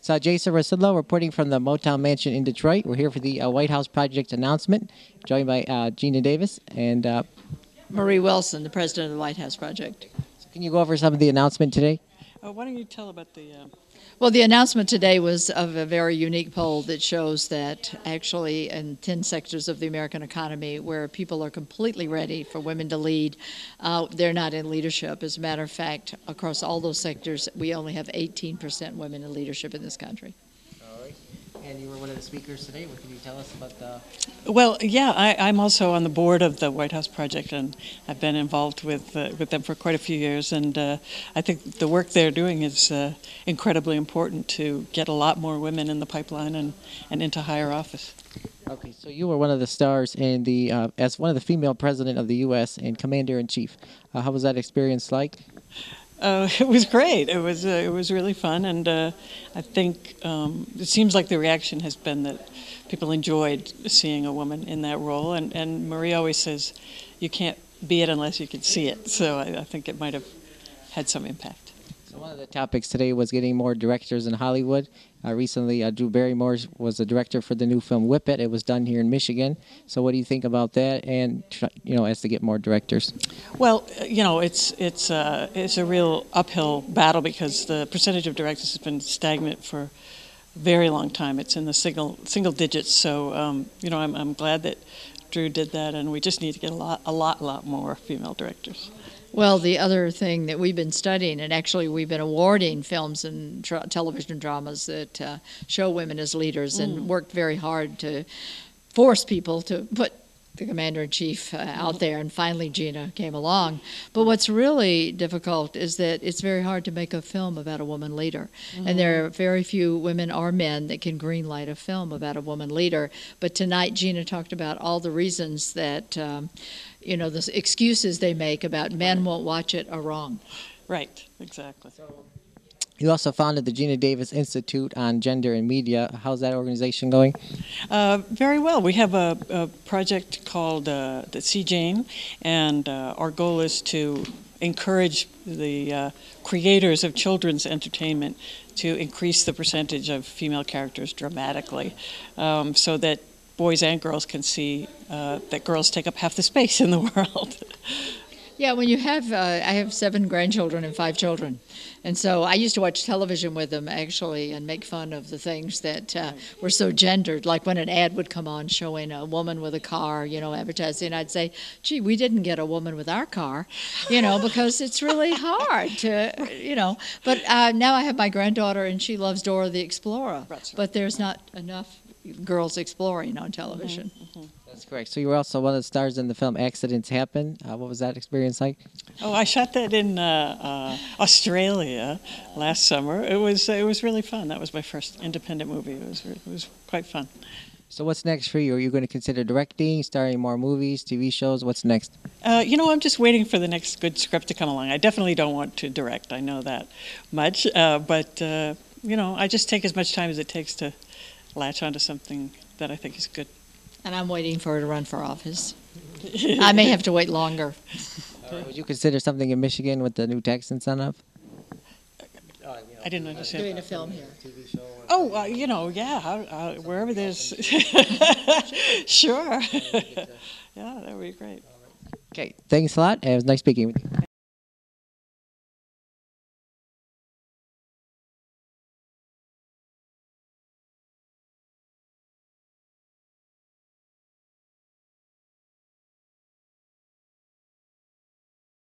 So Jason Rzucidlo reporting from the Motown Mansion in Detroit. We're here for the White House Project announcement, joined by Geena Davis and Marie Wilson, the president of the White House Project. so can you go over some of the announcement today? Why don't you tell about the... Well, the announcement today was of a very unique poll that shows that actually in 10 sectors of the American economy where people are completely ready for women to lead, they're not in leadership. As a matter of fact, across all those sectors, we only have 18% women in leadership in this country. All right. And you were one of the speakers today. What can you tell us about the... Well, yeah, I'm also on the board of the White House Project, and I've been involved with them for quite a few years, and I think the work they're doing is incredibly important to get a lot more women in the pipeline and into higher office. Okay, so you were one of the stars in the as one of the female president of the U.S. and commander-in-chief. How was that experience like? It was great. It was really fun, and I think it seems like the reaction has been that people enjoyed seeing a woman in that role. And Marie always says, "You can't be it unless you can see it." So I think it might have had some impact. So one of the topics today was getting more directors in Hollywood. Recently, Drew Barrymore was the director for the new film Whip It. It was done here in Michigan. So what do you think about that? And as to get more directors. Well, it's a real uphill battle because the percentage of directors has been stagnant for a very long time. It's in the single digits. So I'm glad that Drew did that, and we just need to get a lot more female directors. Well, the other thing that we've been studying, and actually we've been awarding films and television dramas that show women as leaders and worked very hard to force people to put the commander-in-chief out there, and finally Geena came along. But what's really difficult is that it's very hard to make a film about a woman leader. And there are very few women or men that can greenlight a film about a woman leader. But tonight Geena talked about all the reasons that, the excuses they make about men won't watch it are wrong. Right, exactly. You also founded the Geena Davis Institute on Gender and Media. How's that organization going? Very well. We have a project called the See Jane, and our goal is to encourage the creators of children's entertainment to increase the percentage of female characters dramatically, so that boys and girls can see that girls take up half the space in the world. Yeah, when you have, I have 7 grandchildren and 5 children. And so I used to watch television with them, actually, and make fun of the things that were so gendered. Like when an ad would come on showing a woman with a car, advertising, I'd say, gee, we didn't get a woman with our car, because it's really hard to, But now I have my granddaughter, and she loves Dora the Explorer. Right. But there's not enough girls exploring on television. That's correct. So you were also one of the stars in the film Accidents Happen. What was that experience like? Oh, I shot that in Australia last summer. It was really fun. That was my first independent movie. It was quite fun. So what's next for you? Are you going to consider directing, starring in more movies, TV shows? What's next? I'm just waiting for the next good script to come along. I definitely don't want to direct. I know that much. But I just take as much time as it takes to latch onto something that I think is good. And I'm waiting for her to run for office. I may have to wait longer. Would you consider something in Michigan with the new tax incentive? I didn't understand. Doing a film here. Oh, yeah, wherever there's... Sure. Yeah, that would be great. Okay, thanks a lot. It was nice speaking with you.